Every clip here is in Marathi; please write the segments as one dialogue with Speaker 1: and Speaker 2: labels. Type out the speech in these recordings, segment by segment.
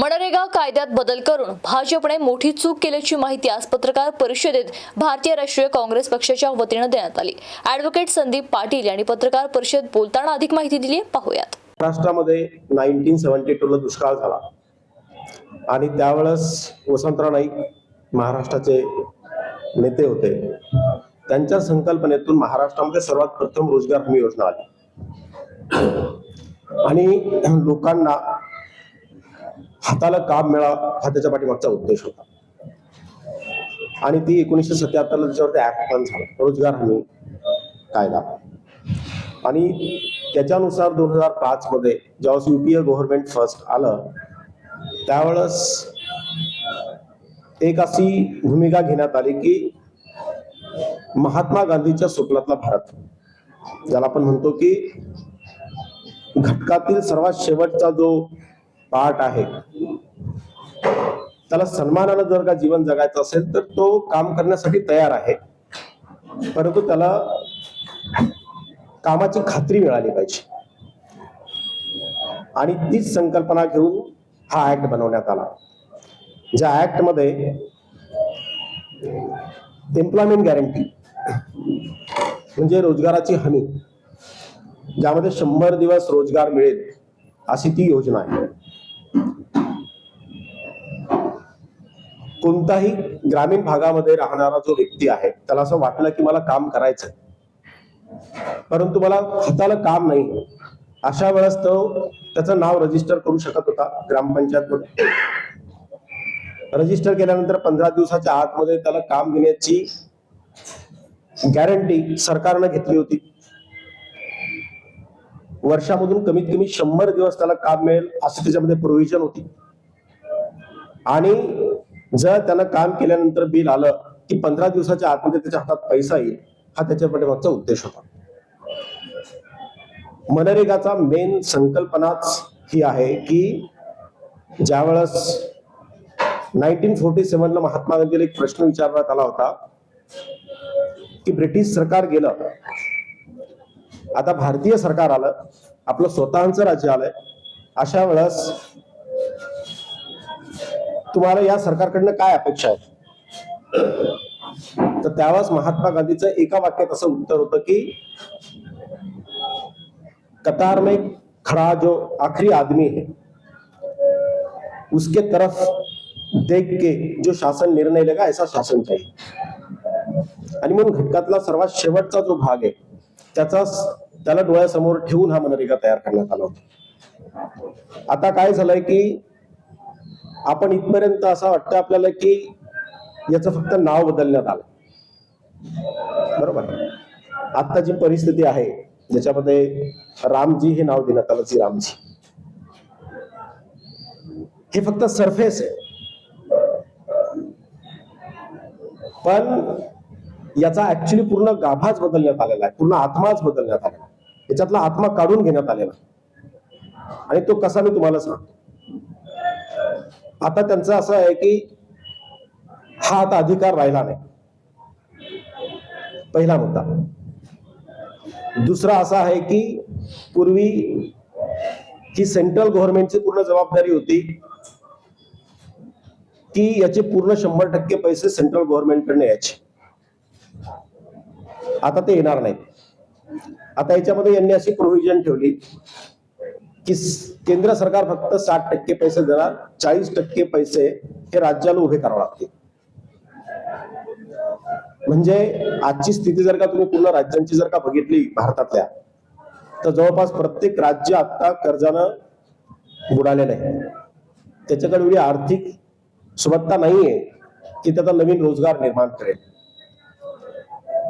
Speaker 1: मनरेगा कायद्यात बदल करून भाजपने मोठी चूक केल्याची माहिती आज पत्रकार परिषदेत भारतीय राष्ट्रीय काँग्रेस पक्षाच्या वतीने देण्यात आली। ॲडव्होकेट संदीप पाटील यांनी पत्रकार परिषदेत बोलताना अधिक माहिती दिली, पाहूयात।
Speaker 2: महाराष्ट्रामध्ये 1972 ला दुष्काळ झाला आणि त्यावेळेस वसंतराव नाईक महाराष्ट्राचे नेते होते। त्यांच्या संकल्पनेतून महाराष्ट्रामध्ये सर्वात प्रथम रोजगार हमी योजना आली आणि लोकांना हाताला काम मिळावं हा त्याच्या पाठीमागचा उद्देश होता। आणि ती 1977 ला त्याच्यावरती ऍक्ट पण झाला, रोजगार हमी कायदा। आणि त्याच्यानुसार 2005 मध्ये जेव्हा यूपीए गव्हर्नमेंट फर्स्ट आलं त्यावेळेस एक अशी भूमिका घेण्यात आली की महात्मा गांधीच्या स्वप्नातला भारत, ज्याला आपण म्हणतो की घटकातील सर्वात शेवटचा जो पार्ट आहे, त्याला सन्मानानं जर का जीवन जगायचं असेल तर तो काम करण्यासाठी तयार आहे, परंतु त्याला कामाची खात्री मिळाली पाहिजे। आणि तीच संकल्पना घेऊन हा ऍक्ट बनवण्यात आला, ज्या ऍक्ट मध्ये एम्प्लॉयमेंट गॅरंटी म्हणजे रोजगाराची हमी, ज्यामध्ये 100 दिवस रोजगार मिळेल अशी ती योजना आहे। कोणताही ग्रामीण भागामध्ये राहणारा जो व्यक्ती आहे त्याला असं वाटलं की मला काम करायचंय परंतु मला हाताला काम नाही, अशा वेळेस तो त्याचं नाव रजिस्टर करू शकत होता ग्रामपंचायत मध्ये। रजिस्टर केल्यानंतर 15 दिवसाच्या आतमध्ये त्याला काम देण्याची गॅरंटी सरकारने घेतली होती। वर्षामधून कमीत कमी 100 दिवस त्याला काम मिळेल असं त्याच्यामध्ये प्रोव्हिजन होती। आणि जर त्यानं काम केल्यानंतर बिल आलं की 15 दिवसाच्या आतमध्ये त्याच्या हातात पैसा येईल, हा त्याच्या पाठीमागचा उद्देश होता। मनरेगाचा मेन संकल्पनाच ही आहे की ज्यावेळेस 1947 ला महात्मा गांधीला एक प्रश्न विचारण्यात आला होता की ब्रिटिश सरकार गेलं, आता भारतीय सरकार आलं, आपलं स्वतःचं राज्य आलंय, अशा वेळेस तुम्हाला या सरकारकडनं काय अपेक्षा आहे? तर त्यावेळेस महात्मा गांधीचं एका वाक्यात असं उत्तर होतं की कतार में खड़ा जो आखिरी आदमी है उसके तरफ देख के जो शासन निर्णय लेगा ऐसा शासन चाहिए। आणि म्हणून घटकातला सर्वात शेवटचा जो भाग आहे त्याला डोळ्यासमोर ठेवून हा मनरेगा तयार करण्यात आला होता। आता काय झालंय की आपण इथपर्यंत असं वाटतं आपल्याला की याचं फक्त नाव बदलण्यात आलं, बरोबर। आता जी परिस्थिती आहे ज्याच्यामध्ये रामजी हे नाव देण्यात आलं, रामजी हे फक्त सरफेस आहे, पण याचा ऍक्च्युली पूर्ण गाभाच बदलण्यात आलेला आहे, पूर्ण आत्माच बदलण्यात आलेला आहे, याच्यातला आत्मा काढून घेण्यात आलेला आणि तो कसा मी तुम्हाला सांगतो। आता त्यांचं असं आहे की हा आता अधिकार राहिला नाही, पहिला मुद्दा। दुसरा असा आहे की पूर्वी ही सेंट्रल गव्हर्नमेंटची पूर्ण जबाबदारी होती की याचे पूर्ण 100% पैसे सेंट्रल गव्हर्नमेंटकडे यायचे, आता ते येणार नाहीत। आता याच्यामध्ये यांनी अशी प्रोव्हिजन ठेवली की केंद्र सरकार फक्त 60% पैसे देणार, 40% पैसे हे राज्याला उभे करावे लागतील। म्हणजे आजची स्थिती जर का तुम्ही पूर्ण राज्यांची जर का बघितली भारतातल्या, तर जवळपास प्रत्येक राज्य आता कर्जानं बुडालेलं आहे, त्याच्याकडे एवढी आर्थिक सुबत्ता नाहीये की त्याचा नवीन रोजगार निर्माण करेल।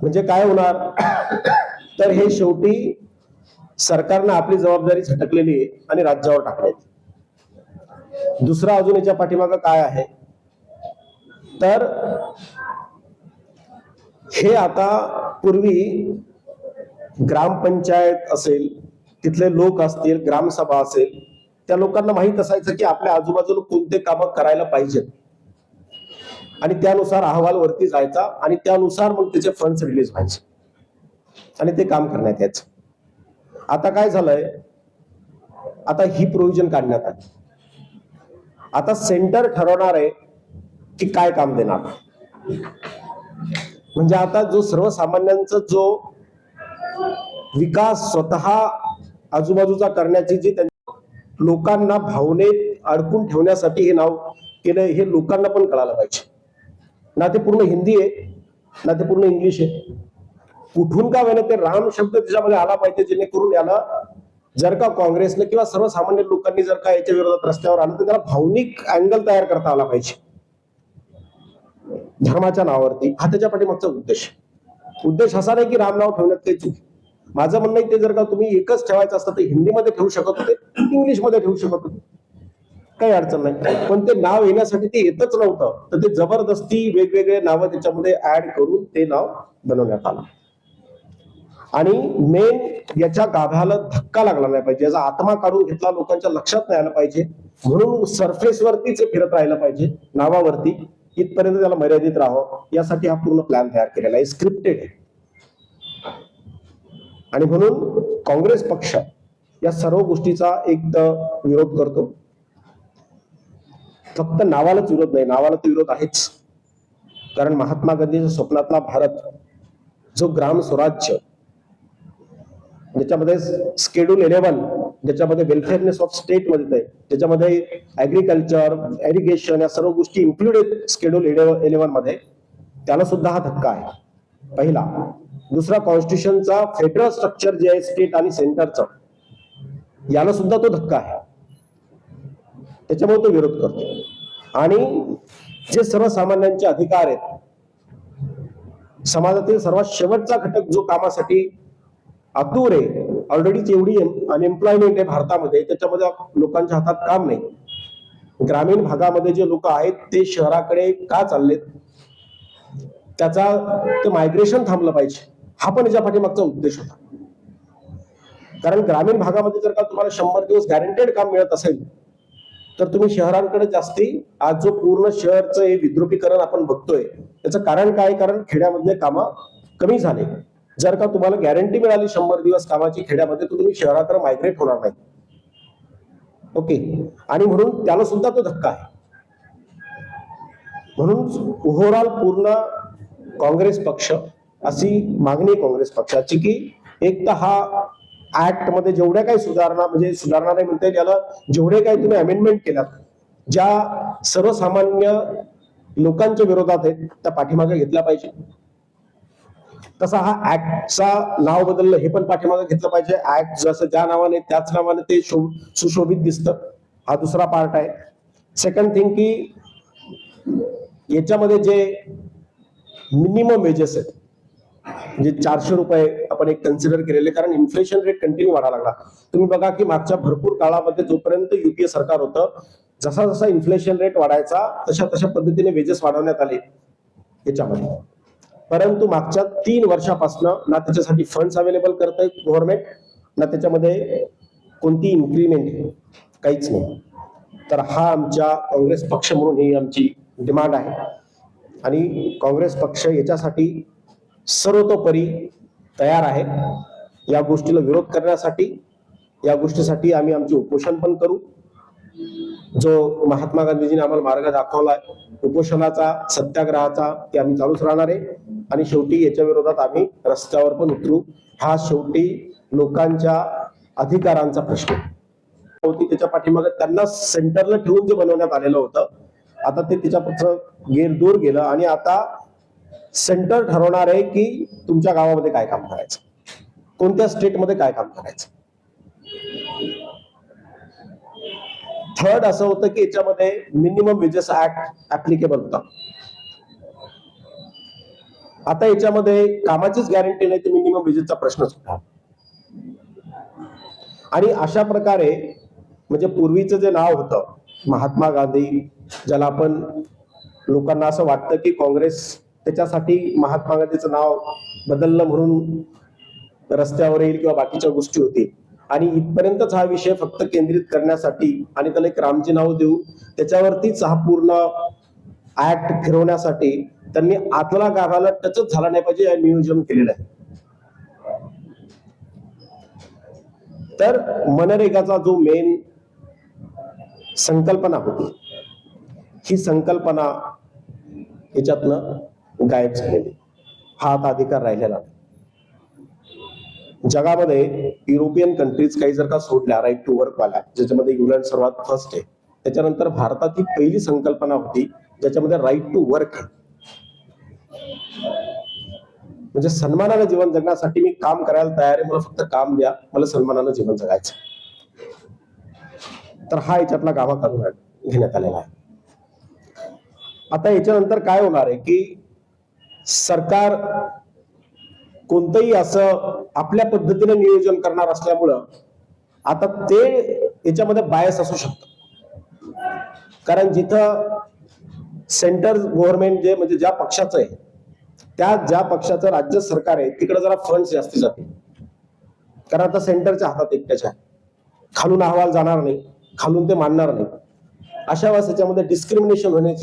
Speaker 2: म्हणजे काय होणार तर हे शेवटी सरकारनं आपली जबाबदारी झटकलेली आहे आणि राज्यावर टाकली। दुसरा अजून याच्या पाठीमागं काय आहे तर हे आता पूर्वी ग्रामपंचायत असेल, तिथले लोक असतील, ग्रामसभा असेल, त्या लोकांना माहित असायचं की आपल्या आजूबाजूला कोणते कामं करायला पाहिजेत आणि त्यानुसार अहवाल वरती जायचा आणि त्यानुसार मग त्याचे फंड्स रिलीज व्हायचे आणि ते काम करण्यात यायचं। आता काय झालंय, आता ही प्रोव्हिजन काढण्यात आली आता सेंटर ठरवणार आहे की काय काम देणार. म्हणजे आता जो सर्वसामान्यांचा जो विकास स्वतः आजूबाजूचा करण्याची जी लोकांना भावनेत अडकून ठेवण्यासाठी हे नाव केलं, हे लोकांना पण कळायला पाहिजे. ना ते पूर्ण हिंदी आहे ना ते पूर्ण इंग्लिश आहे. कुठून का होईना ते राम शब्द त्याच्यामध्ये आला पाहिजे, जेणेकरून याला जर का काँग्रेसने किंवा सर्वसामान्य लोकांनी जर का याच्या विरोधात रस्त्यावर आलं तर त्याला भावनिक अँगल तयार करता आला पाहिजे धर्माच्या नावावरती. हा त्याच्या पाठीमागचा उद्देश असा नाही की राम नाव ठेवण्यात काही चूक. माझं म्हणणं आहे ते जर का तुम्ही एकच ठेवायचं असतं तर हिंदीमध्ये ठेवू शकत होते, इंग्लिशमध्ये ठेवू शकत होते, काही अडचण नाही. पण ते नाव येण्यासाठी ते येतच नव्हतं, तर ते जबरदस्ती वेगवेगळे नावं त्याच्यामध्ये ऍड करून ते नाव बनवण्यात आलं. आणि मेन याच्या गाभ्याला धक्का लागला नाही पाहिजे, याचा आत्मा काढून घेतला लोकांच्या लक्षात नाही आलं पाहिजे, म्हणून सरफेसवरतीच फिरत राहिलं पाहिजे नावावरती, इथपर्यंत त्याला मर्यादित राहावं, यासाठी हा पूर्ण प्लॅन तयार केलेला आहे, स्क्रिप्टेड आहे. आणि म्हणून काँग्रेस पक्ष या सर्व गोष्टीचा एक विरोध करतो. फक्त नावालाच विरोध नाही, नावाला तर विरोध आहेच. कारण महात्मा गांधीच्या स्वप्नातला भारत जो ग्राम स्वराज्य, ज्याच्यामध्ये शेड्यूल 11, ज्याच्यामध्ये वेलफेअरनेस ऑफ स्टेट मध्ये, त्याच्यामध्ये ऍग्रिकल्चर, इरिगेशन या सर्व गोष्टी इन्क्लुड आहेत शेड्यूल 11 मध्ये, त्याला सुद्धा हा धक्का आहे पहिला. दुसरा, कॉन्स्टिट्यूशनचा फेडरल स्ट्रक्चर जे आहे स्टेट आणि सेंटरचं, याला सुद्धा तो धक्का आहे, त्याच्यामुळे तो विरोध करतो. आणि जे सर्वसामान्यांचे अधिकार आहेत, समाजातील सर्वात शेवटचा घटक जो कामासाठी आतुर आहे, ऑलरेडीच एवढी अनएम्प्लॉयमेंट आहे भारतामध्ये, त्याच्यामध्ये लोकांच्या हातात काम नाही. ग्रामीण भागामध्ये जे लोक आहेत ते शहराकडे का चाललेत, त्याचा ते मायग्रेशन थांबलं पाहिजे, हा पण याच्या पाठीमागचा उद्देश होता. कारण ग्रामीण भागामध्ये जर का तुम्हाला 100 दिवस गॅरंटेड काम मिळत असेल तर तुम्ही शहरांकडे जास्ती, आज जो पूर्ण शहरचं हे विद्रुपीकरण आपण बघतोय त्याचं कारण काय, कारण खेड्यामधले कामं कमी झाले. जर का तुम्हाला गॅरंटी मिळाली 100 दिवस कामाची खेड्यामध्ये, तर तुम्ही शहराकडे मायग्रेट होणार नाही. ओके. आणि म्हणून त्याला सुद्धा तो धक्का आहे. म्हणून ओव्हरऑल पूर्ण काँग्रेस पक्ष अशी मागणी काँग्रेस पक्षाची की एक तर हा ऍक्ट मध्ये जेवढ्या काही सुधारणा, म्हणजे सुधारणा नाही म्हणता येईल याला, जेवढे काही तुम्ही अमेंडमेंट केल्यात ज्या सर्वसामान्य लोकांच्या विरोधात आहेत त्या पाठीमागे घेतल्या पाहिजे. तसा हा ऍक्टचा नाव बदललं हे पण पाठीमागे घेतलं पाहिजे. ऍक्ट जसं ज्या नावाने त्याच नावाने ते सुशोभित दिसतं, हा दुसरा पार्ट आहे. सेकंड थिंग की याच्यामध्ये जे मिनिमम वेजेस आहेत, म्हणजे 400 रुपये आपण एक कन्सिडर केलेले, कारण इन्फ्लेशन रेट कंटिन्यू वाढायला लागला. तुम्ही बघा की मागच्या भरपूर काळामध्ये जोपर्यंत युपीए सरकार होतं, जसा जसा इन्फ्लेशन रेट वाढायचा तशा तशा पद्धतीने वेजेस वाढवण्यात आले याच्यामध्ये. परंतु मागच्या 3 वर्षापासून ना त्याच्यासाठी फंड्स अवेलेबल करतंय गव्हर्नमेंट, ना त्याच्यामध्ये कोणती इन्क्रीमेंट, काहीच नाही. तर हा आमच्या काँग्रेस पक्ष म्हणून ही आमची डिमांड आहे. आणि काँग्रेस पक्ष याच्यासाठी सर्वतोपरी तयार आहे. या गोष्टीला विरोध करण्यासाठी, या गोष्टीसाठी आम्ही आमचे उपोषण पण करू. जो महात्मा गांधीजींनी आम्हाला मार्ग दाखवलाय उपोषणाचा, सत्याग्रहाचा, ते आम्ही चालूच राहणार आहे. आणि शेवटी याच्या विरोधात आम्ही रस्त्यावर पण उतरू. हा शेवटी लोकांच्या अधिकारांचा प्रश्न होती. त्याच्या पाठीमागे त्यांना सेंटरला ठेवून जे बनवण्यात आलेलं होतं, आता ते त्याच्यापासून दूर गेलं. आणि आता सेंटर ठरवणार आहे की तुमच्या गावामध्ये काय काम करायचं, कोणत्या स्टेटमध्ये काय काम करायचं. थर्ड असं होतं की याच्यामध्ये मिनिमम वेजेस ऍक्ट ऍप्लिकेबल होता. आता याच्यामध्ये कामाचीच गॅरंटी नाही तर मिनिमम वेजेसचा प्रश्नच होता. आणि अशा प्रकारे म्हणजे पूर्वीचं जे नाव होतं महात्मा गांधी, ज्याला आपण लोकांना असं वाटतं की काँग्रेस त्याच्यासाठी महात्मा गांधीचं नाव बदललं म्हणून रस्त्यावर येईल किंवा बाकीच्या गोष्टी होतील. आणि इथपर्यंतच हा विषय फक्त केंद्रित करण्यासाठी आणि त्याला एक रामजी नाव देऊ, त्याच्यावरतीच हा पूर्ण ऍक्ट फिरवण्यासाठी त्यांनी आतला गाभाला टचच झाला नाही पाहिजे हे नियोजन केलेलं आहे. तर मनरेगाचा जो मेन संकल्पना होती ही संकल्पना याच्यातनं गायब झालेली. हा आता अधिकार राहिलेला नाही. जगामध्ये युरोपियन कंट्रीज काही जर का सोडल्या राईट टू वर्क वाल्या, ज्याच्यामध्ये इंग्लंड सर्वात फर्स्ट आहे, त्याच्यानंतर भारतात ही पहिली संकल्पना होती ज्याच्यामध्ये राईट टू वर्क आहे. म्हणजे सन्मानानं जीवन जगण्यासाठी मी काम करायला तयार आहे, मला फक्त काम द्या, मला सन्मानानं जीवन जगायचं. तर हा याच्यातला गाभा काढून घेण्यात आलेला आहे. आता याच्यानंतर काय होणार आहे की सरकार कोणतंही असं आपल्या पद्धतीने नियोजन करणार असल्यामुळं आता ते याच्यामध्ये बायस असू शकतं. कारण जिथं सेंटर गव्हर्नमेंट जे म्हणजे ज्या पक्षाचं आहे, ज्या पक्षाचं राज्य सरकार आहे तिकडे जरा फंड्स जास्ती जातील. कारण आता सेंटरच्या हातात एकट्याच्या आहे, खालून अहवाल जाणार नाही, खालून ते मानणार नाही. अशा वेळेस याच्यामध्ये डिस्क्रिमिनेशन होण्याची